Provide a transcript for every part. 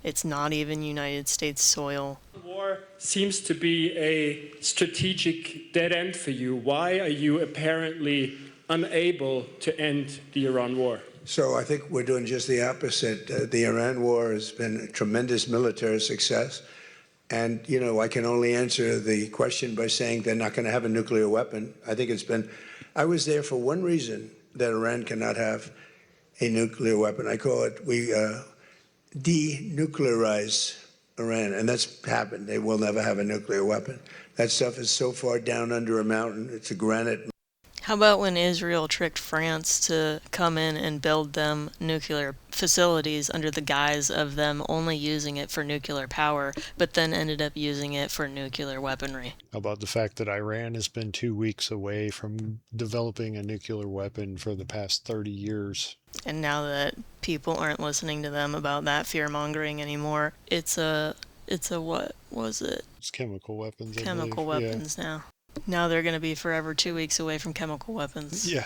It's not even United States soil. War seems to be a strategic dead end for you. Why are you apparently unable to end the Iran war? So I think we're doing just the opposite. The Iran war has been a tremendous military success. And, you know, I can only answer the question by saying they're not going to have a nuclear weapon. I was there for one reason, that Iran cannot have a nuclear weapon. I call it, we denuclearize Iran, and that's happened. They will never have a nuclear weapon. That stuff is so far down under a mountain. It's a granite. How about when Israel tricked France to come in and build them nuclear facilities under the guise of them only using it for nuclear power, but then ended up using it for nuclear weaponry? How about the fact that Iran has been 2 weeks away from developing a nuclear weapon for the past 30 years? And now that people aren't listening to them about that fear-mongering anymore, it's a what was it? It's chemical weapons. Chemical weapons now. Now they're going to be forever 2 weeks away from chemical weapons. Yeah.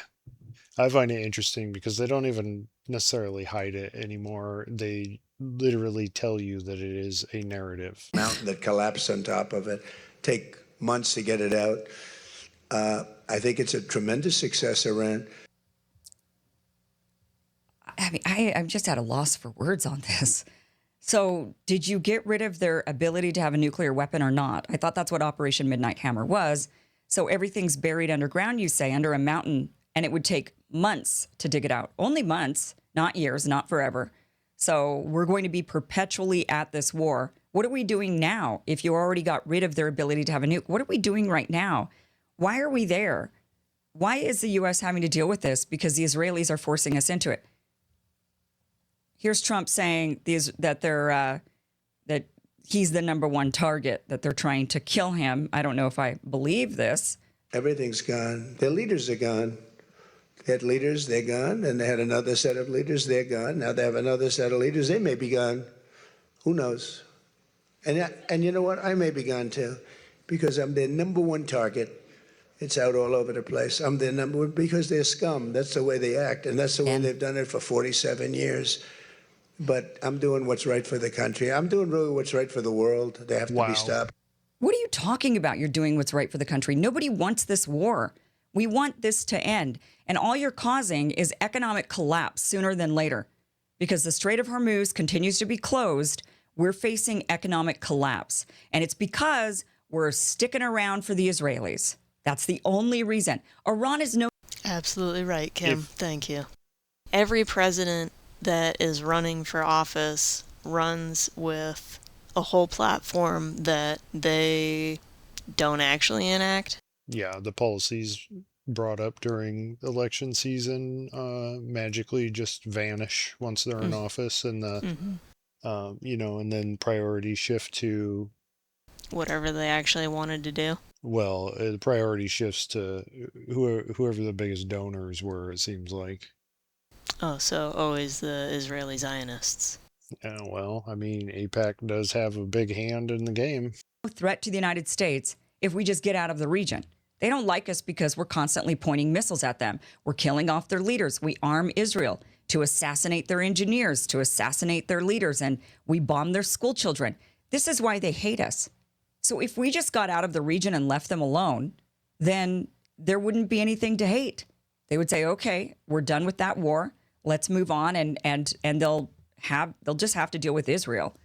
I find it interesting because they don't even necessarily hide it anymore. They literally tell you that it is a narrative. Mountain that collapsed on top of it. Take months to get it out. I think it's a tremendous success, Iran. I mean, I'm just at a loss for words on this. So did you get rid of their ability to have a nuclear weapon or not? I thought that's what Operation Midnight Hammer was. So everything's buried underground, you say, under a mountain, and it would take months to dig it out. Only months, not years, not forever. So we're going to be perpetually at this war. What are we doing now if you already got rid of their ability to have a nuke? What are we doing right now? Why are we there? Why is the U.S. having to deal with this? Because the Israelis are forcing us into it. Here's Trump saying that he's the number one target, that they're trying to kill him. I don't know if I believe this. Everything's gone. Their leaders are gone. They had leaders, they're gone. And they had another set of leaders, they're gone. Now they have another set of leaders, they may be gone. Who knows? And you know what? I may be gone too, because I'm their number one target. It's out all over the place. I'm their number one because they're scum. That's the way they act. And that's the way they've done it for 47 years. But I'm doing what's right for the country. I'm doing really what's right for the world. They have to be stopped. What are you talking about? You're doing what's right for the country. Nobody wants this war. We want this to end. And all you're causing is economic collapse sooner than later. Because the Strait of Hormuz continues to be closed, we're facing economic collapse. And it's because we're sticking around for the Israelis. That's the only reason. Iran is no... Absolutely right, Kim. Thank you. Every president that is running for office runs with a whole platform that they don't actually enact. Yeah, the policies brought up during election season magically just vanish once they're in office, and and then priorities shift to whatever they actually wanted to do. Well, the priority shifts to whoever the biggest donors were, it seems like. Oh, so always the Israeli Zionists. Well, I mean, AIPAC does have a big hand in the game. Threat to the United States if we just get out of the region. They don't like us because we're constantly pointing missiles at them. We're killing off their leaders. We arm Israel to assassinate their engineers, to assassinate their leaders, and we bomb their school children. This is why they hate us. So if we just got out of the region and left them alone, then there wouldn't be anything to hate. They would say, okay, we're done with that war. Let's move on, and they'll just have to deal with Israel.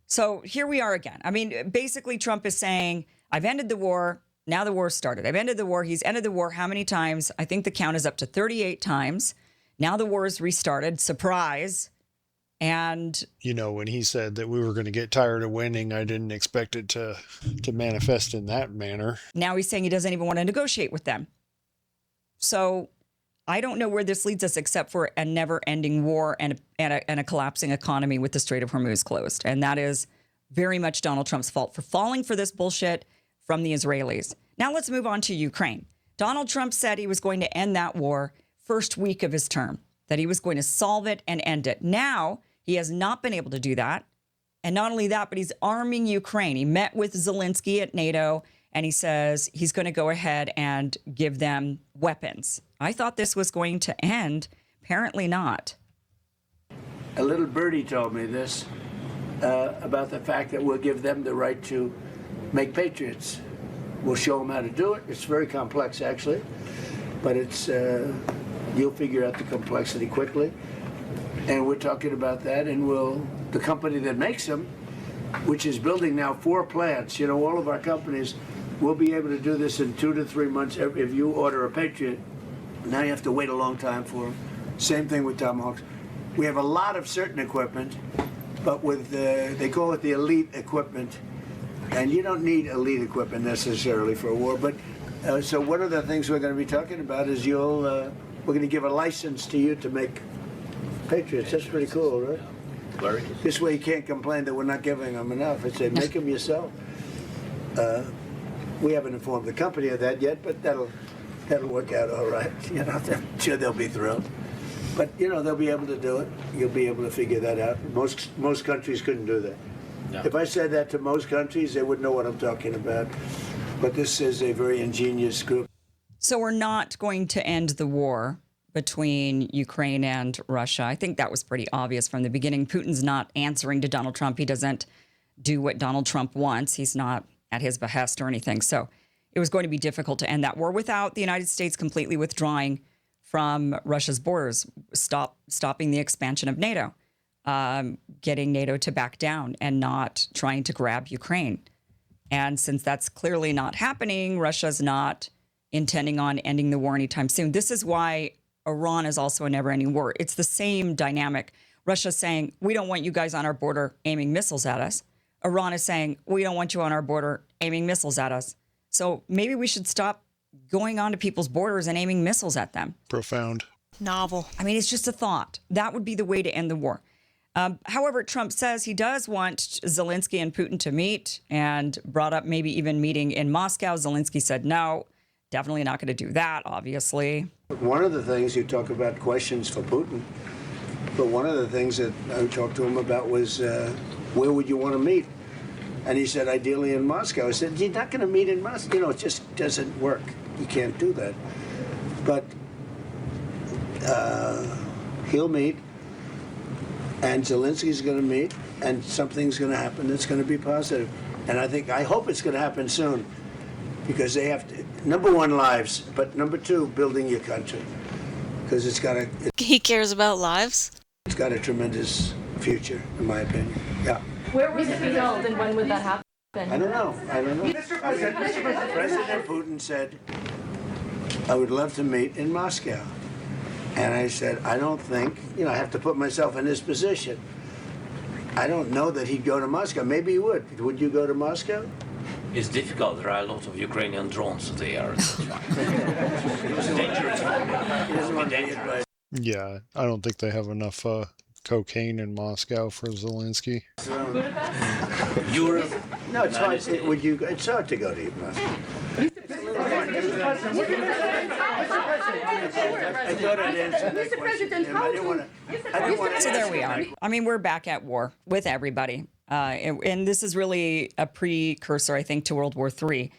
So here we are again. I mean, basically Trump is saying, I've ended the war. Now the war started. I've ended the war. He's ended the war how many times? I think the count is up to 38 times. Now the war is restarted. Surprise. And when he said that we were going to get tired of winning, I didn't expect it to manifest in that manner. Now he's saying he doesn't even want to negotiate with them. So I don't know where this leads us except for a never-ending war and a collapsing economy with the Strait of Hormuz closed. And that is very much Donald Trump's fault for falling for this bullshit from the Israelis. Now let's move on to Ukraine. Donald Trump said he was going to end that war first week of his term, that he was going to solve it and end it. Now he has not been able to do that. And not only that, but he's arming Ukraine. He met with Zelensky at NATO, and he says he's going to go ahead and give them weapons. I thought this was going to end. Apparently not. A little birdie told me this. about the fact that we'll give them the right to make patriots. We'll show them how to do it. It's very complex, actually, but it's you'll figure out the complexity quickly. And we're talking about that, and the company that makes them, which is building now 4 plants, all of our companies will be able to do this in 2 to 3 months. If you order a Patriot, now you have to wait a long time for them. Same thing with Tomahawks. We have a lot of certain equipment, but with they call it the elite equipment, and you don't need elite equipment necessarily for a war. But so one of the things we're going to be talking about is we're going to give a license to you to make Patriots. That's pretty cool, right? This way you can't complain that we're not giving them enough. I say make them yourself. We haven't informed the company of that yet, but that'll work out all right. I'm sure they'll be thrilled. But they'll be able to do it. You'll be able to figure that out. Most countries couldn't do that. No. If I said that to most countries, they wouldn't know what I'm talking about. But this is a very ingenious group. So we're not going to end the war between Ukraine and Russia. I think that was pretty obvious from the beginning. Putin's not answering to Donald Trump. He doesn't do what Donald Trump wants. He's not at his behest or anything. So it was going to be difficult to end that war without the United States completely withdrawing from Russia's borders, stopping the expansion of NATO, getting NATO to back down and not trying to grab Ukraine. And since that's clearly not happening, Russia's not intending on ending the war anytime soon. This is why Iran is also a never-ending war. It's the same dynamic. Russia's saying, we don't want you guys on our border aiming missiles at us. Iran is saying, we don't want you on our border aiming missiles at us. So maybe we should stop going onto people's borders and aiming missiles at them. Profound. Novel. I mean, it's just a thought. That would be the way to end the war. However, Trump says he does want Zelensky and Putin to meet and brought up maybe even meeting in Moscow. Zelensky said no, definitely not going to do that, obviously. One of the things you talk about questions for Putin, but one of the things that I talked to him about was where would you want to meet? And he said, ideally in Moscow. I said, you're not going to meet in Moscow. It just doesn't work. You can't do that. But he'll meet, and Zelensky's going to meet, and something's going to happen that's going to be positive. And I hope it's going to happen soon, because they have to, number one, lives, but number two, building your country, because He cares about lives? It's got a tremendous future, in my opinion. Yeah. Where would it be held, and when would that happen? I don't know. President Putin said, I would love to meet in Moscow. And I said, I don't think, I have to put myself in his position. I don't know that he'd go to Moscow. Maybe he would. Would you go to Moscow? It's difficult. There are a lot of Ukrainian drones there. It's dangerous. Yeah, I don't think they have enough cocaine in Moscow for Zelensky. Europe. No, it's hard. It's hard to go to Moscow. I thought I'd answer that question. I didn't want to. So there we are. I mean, we're back at war with everybody. And this is really a precursor, I think, to World War III.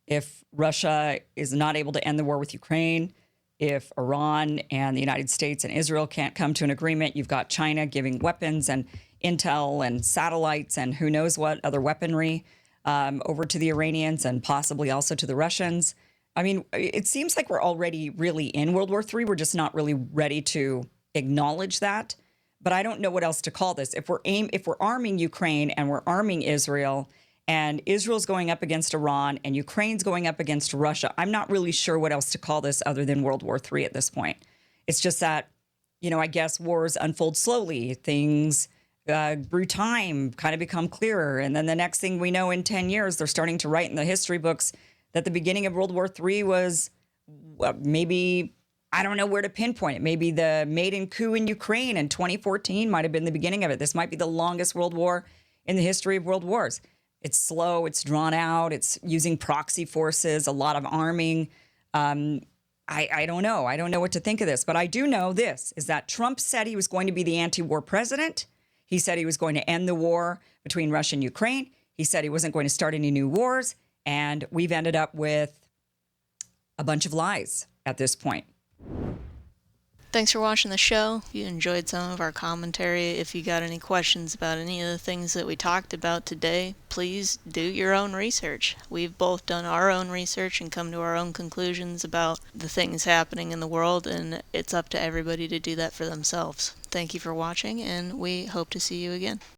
If Russia is not able to end the war with Ukraine, if Iran and the United States and Israel can't come to an agreement, you've got China giving weapons and intel and satellites and who knows what other weaponry over to the Iranians and possibly also to the Russians. I mean, it seems like we're already really in World War III. We're just not really ready to acknowledge that. But I don't know what else to call this. If we're arming Ukraine and we're arming Israel, and Israel's going up against Iran and Ukraine's going up against Russia, I'm not really sure what else to call this other than World War III at this point. It's just that, I guess wars unfold slowly. Things through time kind of become clearer. And then the next thing we know, in 10 years, they're starting to write in the history books that the beginning of World War III was maybe, I don't know where to pinpoint it. Maybe the maiden coup in Ukraine in 2014 might have been the beginning of it. This might be the longest world war in the history of world wars. It's slow, it's drawn out, it's using proxy forces, a lot of arming. I don't know. I don't know what to think of this. But I do know this, is that Trump said he was going to be the anti-war president. He said he was going to end the war between Russia and Ukraine. He said he wasn't going to start any new wars. And we've ended up with a bunch of lies at this point. Thanks for watching the show. If you enjoyed some of our commentary, if you got any questions about any of the things that we talked about today, please do your own research. We've both done our own research and come to our own conclusions about the things happening in the world, and it's up to everybody to do that for themselves. Thank you for watching, and we hope to see you again.